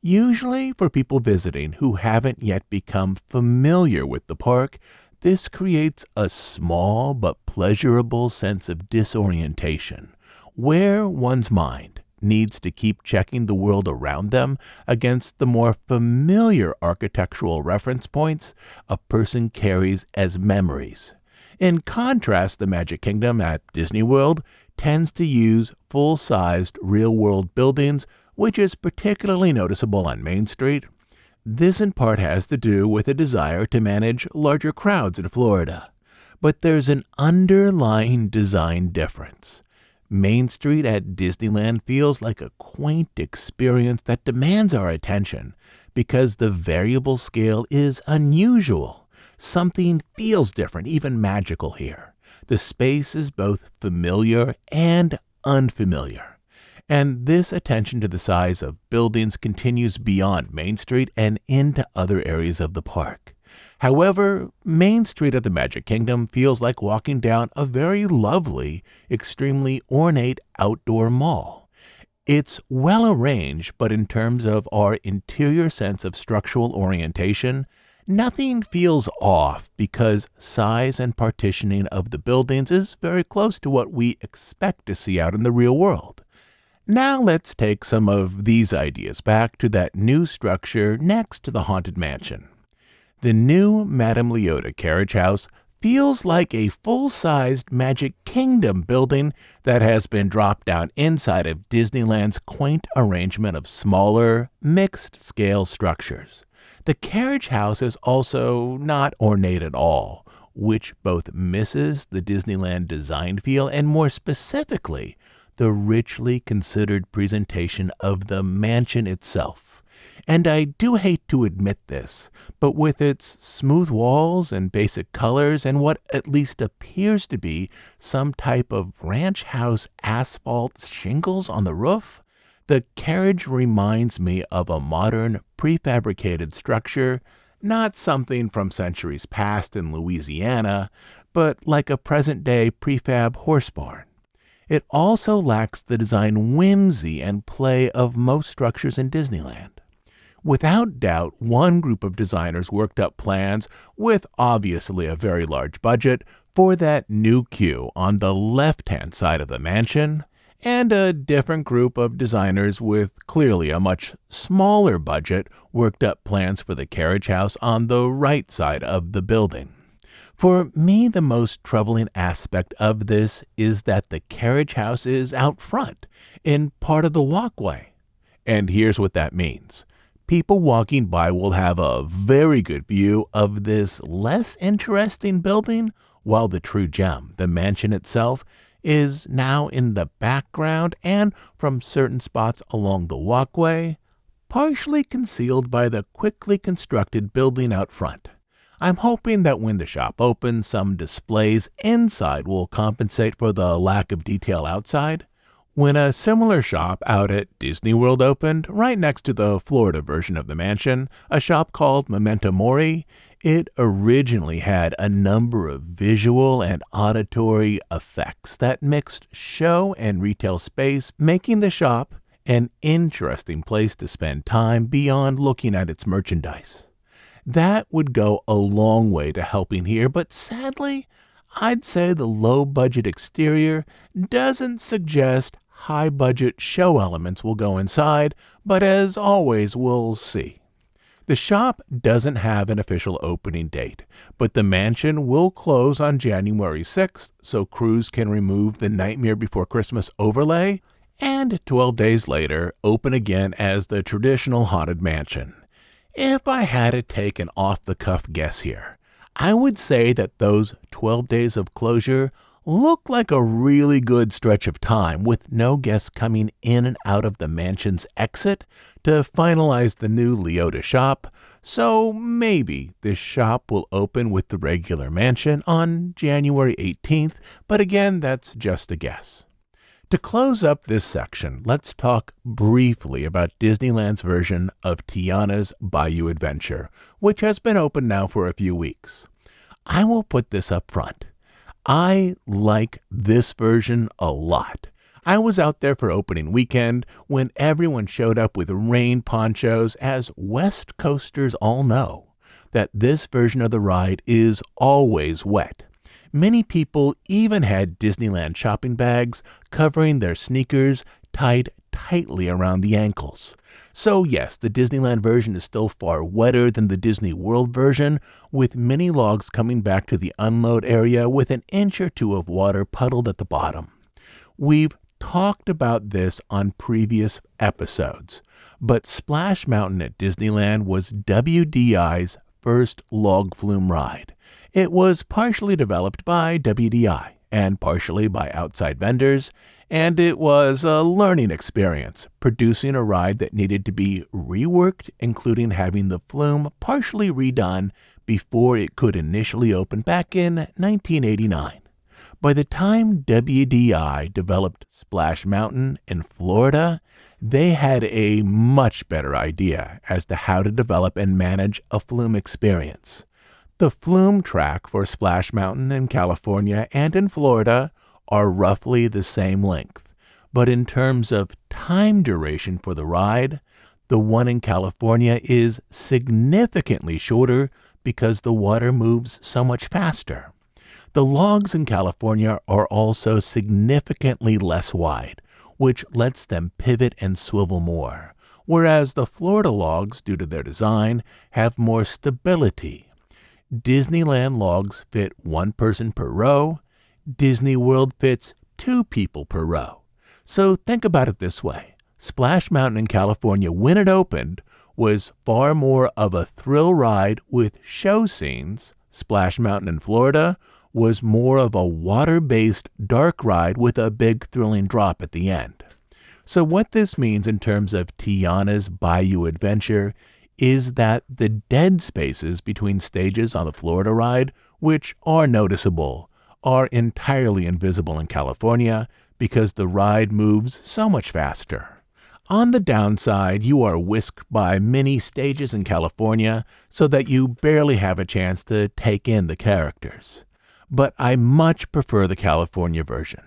Usually, for people visiting who haven't yet become familiar with the park, this creates a small but pleasurable sense of disorientation, where one's mind needs to keep checking the world around them against the more familiar architectural reference points a person carries as memories. In contrast, the Magic Kingdom at Disney World tends to use full-sized real-world buildings, which is particularly noticeable on Main Street. This in part has to do with a desire to manage larger crowds in Florida. But there's an underlying design difference. Main Street at Disneyland feels like a quaint experience that demands our attention because the variable scale is unusual. Something feels different, even magical here. The space is both familiar and unfamiliar. And this attention to the size of buildings continues beyond Main Street and into other areas of the park. However, Main Street at the Magic Kingdom feels like walking down a very lovely, extremely ornate outdoor mall. It's well arranged, but in terms of our interior sense of structural orientation, nothing feels off because size and partitioning of the buildings is very close to what we expect to see out in the real world. Now let's take some of these ideas back to that new structure next to the Haunted Mansion. The new Madame Leota carriage house feels like a full-sized Magic Kingdom building that has been dropped down inside of Disneyland's quaint arrangement of smaller, mixed-scale structures. The carriage house is also not ornate at all, which both misses the Disneyland design feel and, more specifically, the richly considered presentation of the mansion itself. And I do hate to admit this, but with its smooth walls and basic colors and what at least appears to be some type of ranch house asphalt shingles on the roof, the carriage reminds me of a modern prefabricated structure, not something from centuries past in Louisiana, but like a present-day prefab horse barn. It also lacks the design whimsy and play of most structures in Disneyland. Without doubt, one group of designers worked up plans, with obviously a very large budget, for that new queue on the left-hand side of the mansion, and a different group of designers with clearly a much smaller budget worked up plans for the carriage house on the right side of the building. For me, the most troubling aspect of this is that the carriage house is out front, in part of the walkway. And here's what that means. People walking by will have a very good view of this less interesting building, while the true gem, the mansion itself, is now in the background and from certain spots along the walkway, partially concealed by the quickly constructed building out front. I'm hoping that when the shop opens, some displays inside will compensate for the lack of detail outside. When a similar shop out at Disney World opened, right next to the Florida version of the mansion, a shop called Memento Mori, it originally had a number of visual and auditory effects that mixed show and retail space, making the shop an interesting place to spend time beyond looking at its merchandise. That would go a long way to helping here, but sadly, I'd say the low-budget exterior doesn't suggest high-budget show elements will go inside, but as always, we'll see. The shop doesn't have an official opening date, but the mansion will close on January 6th, so crews can remove the Nightmare Before Christmas overlay, and 12 days later, open again as the traditional Haunted Mansion. If I had to take an off-the-cuff guess here, I would say that those 12 days of closure look like a really good stretch of time, with no guests coming in and out of the mansion's exit to finalize the new Leota shop, so maybe this shop will open with the regular mansion on January 18th, but again, that's just a guess. To close up this section, let's talk briefly about Disneyland's version of Tiana's Bayou Adventure, which has been open now for a few weeks. I will put this up front. I like this version a lot. I was out there for opening weekend when everyone showed up with rain ponchos, as West Coasters all know that this version of the ride is always wet. Many people even had Disneyland shopping bags covering their sneakers tied tightly around the ankles. So yes, the Disneyland version is still far wetter than the Disney World version, with many logs coming back to the unload area with an inch or two of water puddled at the bottom. We've talked about this on previous episodes, but Splash Mountain at Disneyland was WDI's first log flume ride. It was partially developed by WDI and partially by outside vendors, and it was a learning experience, producing a ride that needed to be reworked, including having the flume partially redone before it could initially open back in 1989. By the time WDI developed Splash Mountain in Florida, they had a much better idea as to how to develop and manage a flume experience. The flume track for Splash Mountain in California and in Florida are roughly the same length, but in terms of time duration for the ride, the one in California is significantly shorter because the water moves so much faster. The logs in California are also significantly less wide, which lets them pivot and swivel more, whereas the Florida logs, due to their design, have more stability. Disneyland logs fit one person per row. Disney World fits two people per row. So think about it this way. Splash Mountain in California, when it opened, was far more of a thrill ride with show scenes. Splash Mountain in Florida was more of a water-based dark ride with a big thrilling drop at the end. So what this means in terms of Tiana's Bayou Adventure is that the dead spaces between stages on the Florida ride, which are noticeable, are entirely invisible in California because the ride moves so much faster. On the downside, you are whisked by many stages in California so that you barely have a chance to take in the characters. But I much prefer the California version.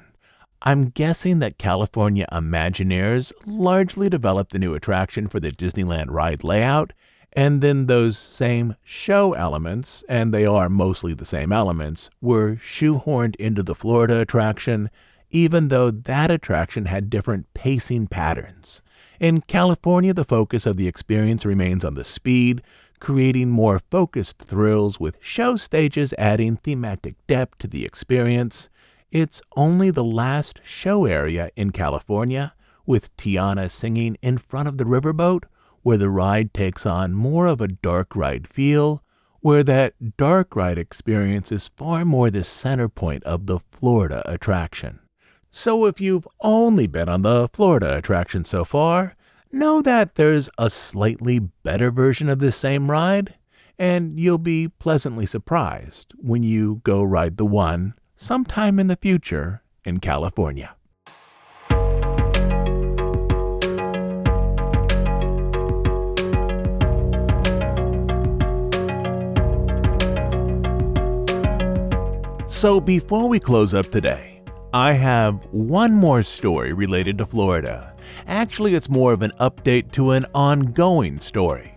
I'm guessing that California Imagineers largely developed the new attraction for the Disneyland ride layout, and then those same show elements, and they are mostly the same elements, were shoehorned into the Florida attraction, even though that attraction had different pacing patterns. In California, the focus of the experience remains on the speed, creating more focused thrills with show stages adding thematic depth to the experience. It's only the last show area in California, with Tiana singing in front of the riverboat, where the ride takes on more of a dark ride feel, where that dark ride experience is far more the center point of the Florida attraction. So if you've only been on the Florida attraction so far, know that there's a slightly better version of this same ride, and you'll be pleasantly surprised when you go ride the one sometime in the future in California. So before we close up today, I have one more story related to Florida. Actually, it's more of an update to an ongoing story.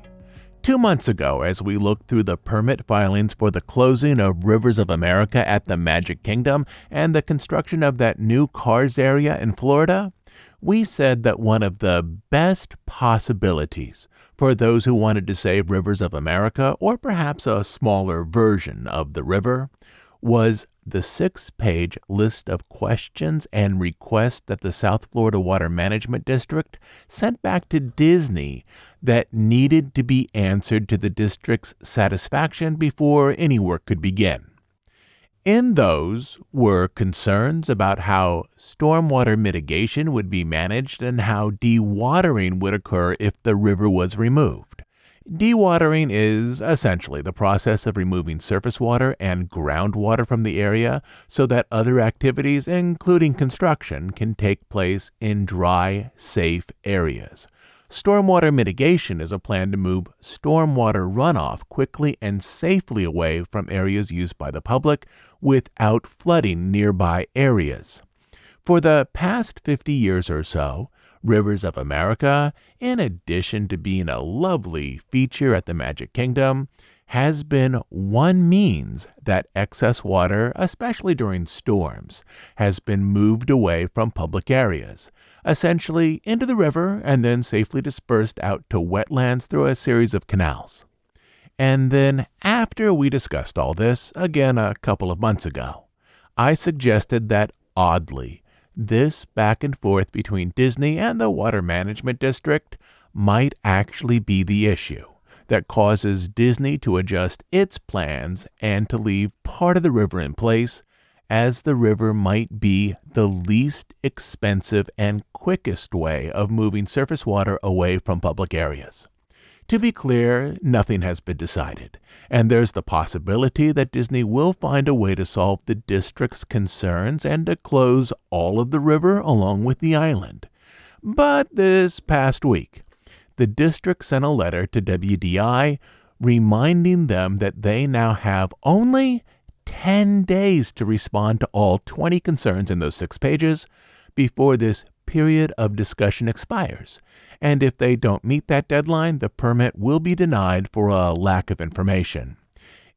2 months ago, as we looked through the permit filings for the closing of Rivers of America at the Magic Kingdom and the construction of that new Cars area in Florida, we said that one of the best possibilities for those who wanted to save Rivers of America, or perhaps a smaller version of the river, was the 6-page list of questions and requests that the South Florida Water Management District sent back to Disney that needed to be answered to the district's satisfaction before any work could begin. In those were concerns about how stormwater mitigation would be managed and how dewatering would occur if the river was removed. Dewatering is essentially the process of removing surface water and groundwater from the area so that other activities, including construction, can take place in dry, safe areas. Stormwater mitigation is a plan to move stormwater runoff quickly and safely away from areas used by the public without flooding nearby areas. For the past 50 years or so, Rivers of America, in addition to being a lovely feature at the Magic Kingdom, has been one means that excess water, especially during storms, has been moved away from public areas, essentially into the river and then safely dispersed out to wetlands through a series of canals. And then after we discussed all this, again a couple of months ago, I suggested that, oddly, this back and forth between Disney and the Water Management District might actually be the issue that causes Disney to adjust its plans and to leave part of the river in place, as the river might be the least expensive and quickest way of moving surface water away from public areas. To be clear, nothing has been decided, and there's the possibility that Disney will find a way to solve the district's concerns and to close all of the river along with the island. But this past week, the district sent a letter to WDI reminding them that they now have only 10 days to respond to all 20 concerns in those 6 pages before this period of discussion expires. And if they don't meet that deadline, the permit will be denied for a lack of information.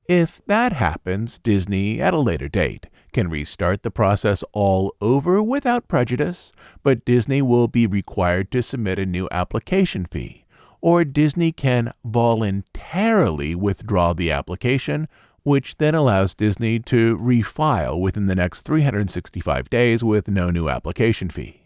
If that happens, Disney, at a later date, can restart the process all over without prejudice, but Disney will be required to submit a new application fee, or Disney can voluntarily withdraw the application, which then allows Disney to refile within the next 365 days with no new application fee.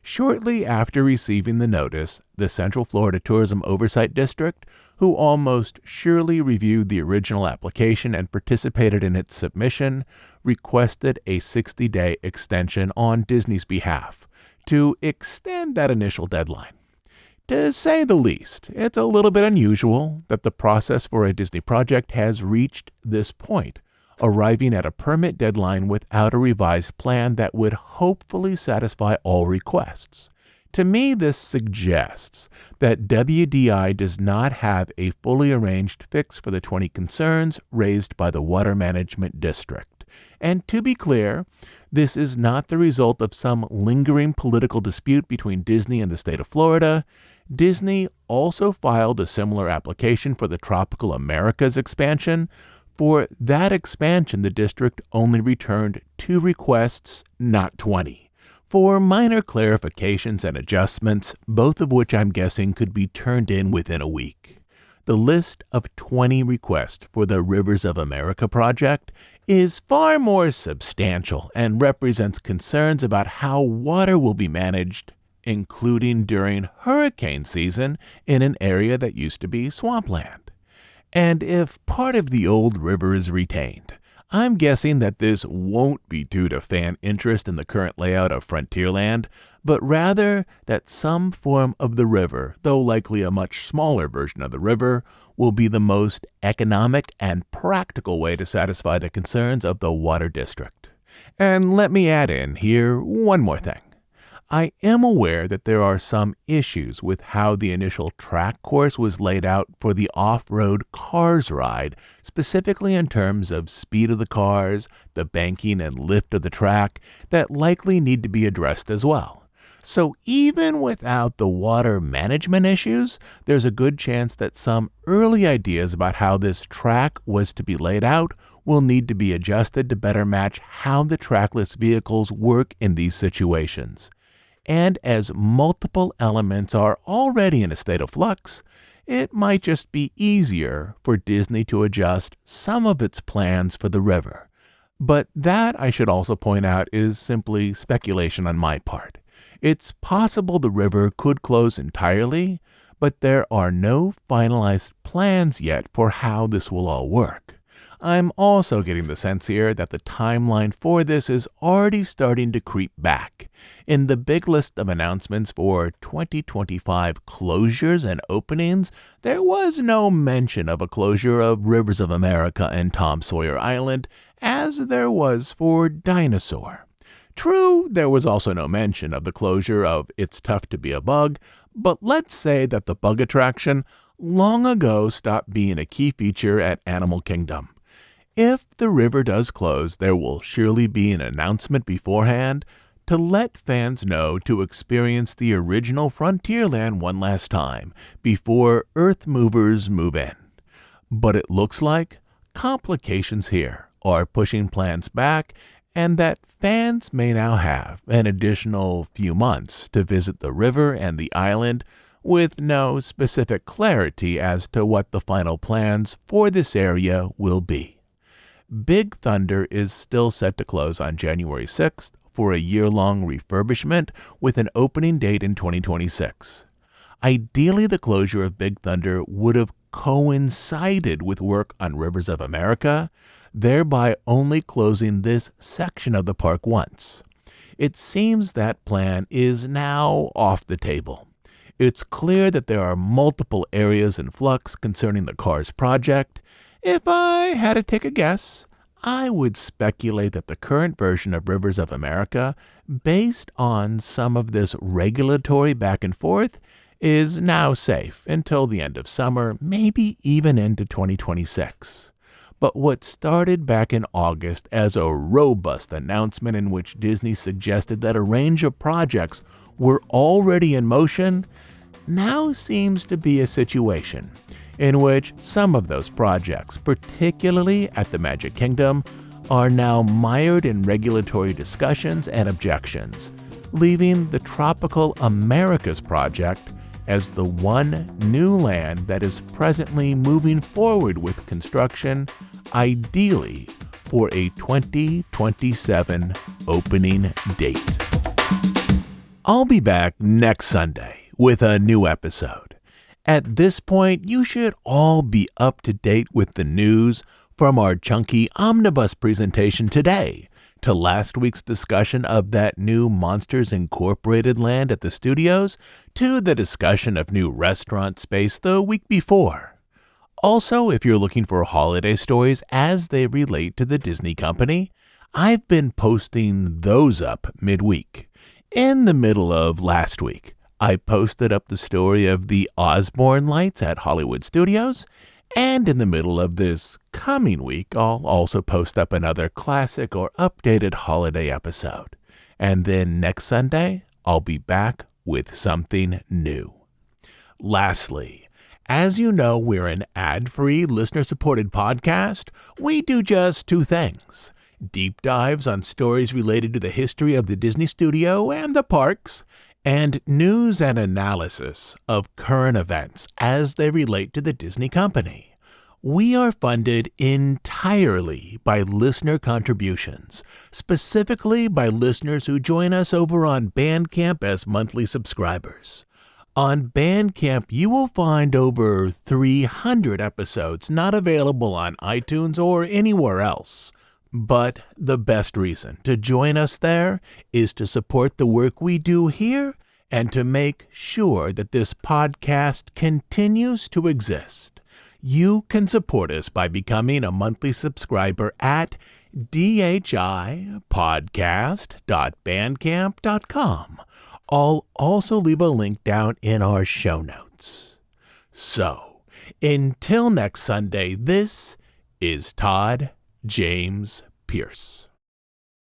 Shortly after receiving the notice, the Central Florida Tourism Oversight District, who almost surely reviewed the original application and participated in its submission, requested a 60-day extension on Disney's behalf to extend that initial deadline. To say the least, it's a little bit unusual that the process for a Disney project has reached this point, arriving at a permit deadline without a revised plan that would hopefully satisfy all requests. To me, this suggests that WDI does not have a fully arranged fix for the 20 concerns raised by the Water Management District. And to be clear, this is not the result of some lingering political dispute between Disney and the state of Florida. Disney also filed a similar application for the Tropical Americas expansion. For that expansion, the district only returned 2 requests, not 20, for minor clarifications and adjustments, both of which I'm guessing could be turned in within a week. The list of 20 requests for the Rivers of America project is far more substantial and represents concerns about how water will be managed, including during hurricane season in an area that used to be swampland. And if part of the old river is retained, I'm guessing that this won't be due to fan interest in the current layout of Frontierland, but rather that some form of the river, though likely a much smaller version of the river, will be the most economic and practical way to satisfy the concerns of the Water District. And let me add in here one more thing. I am aware that there are some issues with how the initial track course was laid out for the off-road cars ride, specifically in terms of speed of the cars, the banking and lift of the track, that likely need to be addressed as well. So even without the water management issues, there's a good chance that some early ideas about how this track was to be laid out will need to be adjusted to better match how the trackless vehicles work in these situations. And as multiple elements are already in a state of flux, it might just be easier for Disney to adjust some of its plans for the river. But that, I should also point out, is simply speculation on my part. It's possible the river could close entirely, but there are no finalized plans yet for how this will all work. I'm also getting the sense here that the timeline for this is already starting to creep back. In the big list of announcements for 2025 closures and openings, there was no mention of a closure of Rivers of America and Tom Sawyer Island, as there was for Dinosaur. True, there was also no mention of the closure of It's Tough to Be a Bug, but let's say that the bug attraction long ago stopped being a key feature at Animal Kingdom. If the river does close, there will surely be an announcement beforehand to let fans know to experience the original Frontierland one last time before Earth movers move in. But it looks like complications here are pushing plans back, and that fans may now have an additional few months to visit the river and the island with no specific clarity as to what the final plans for this area will be. Big Thunder is still set to close on January 6th for a year-long refurbishment with an opening date in 2026. Ideally, the closure of Big Thunder would have coincided with work on Rivers of America, thereby only closing this section of the park once. It seems that plan is now off the table. It's clear that there are multiple areas in flux concerning the Cars project. If I had to take a guess, I would speculate that the current version of Rivers of America, based on some of this regulatory back and forth, is now safe until the end of summer, maybe even into 2026. But what started back in August as a robust announcement in which Disney suggested that a range of projects were already in motion, now seems to be a situation in which some of those projects, particularly at the Magic Kingdom, are now mired in regulatory discussions and objections, leaving the Tropical Americas project as the one new land that is presently moving forward with construction, ideally for a 2027 opening date. I'll be back next Sunday with a new episode. At this point, you should all be up to date with the news from our chunky omnibus presentation today to last week's discussion of that new Monsters Incorporated land at the studios to the discussion of new restaurant space the week before. Also, if you're looking for holiday stories as they relate to the Disney company, I've been posting those up midweek. In the middle of last week, I posted up the story of the Osborne lights at Hollywood Studios, and in the middle of this coming week, I'll also post up another classic or updated holiday episode. And then next Sunday, I'll be back with something new. Lastly, as you know, we're an ad-free, listener-supported podcast. We do just two things: deep dives on stories related to the history of the Disney studio and the parks, and news and analysis of current events as they relate to the Disney company. We are funded entirely by listener contributions, specifically by listeners who join us over on Bandcamp as monthly subscribers. On Bandcamp, you will find over 300 episodes not available on iTunes or anywhere else. But the best reason to join us there is to support the work we do here and to make sure that this podcast continues to exist. You can support us by becoming a monthly subscriber at dhipodcast.bandcamp.com. I'll also leave a link down in our show notes. So, until next Sunday, this is Todd James Pierce.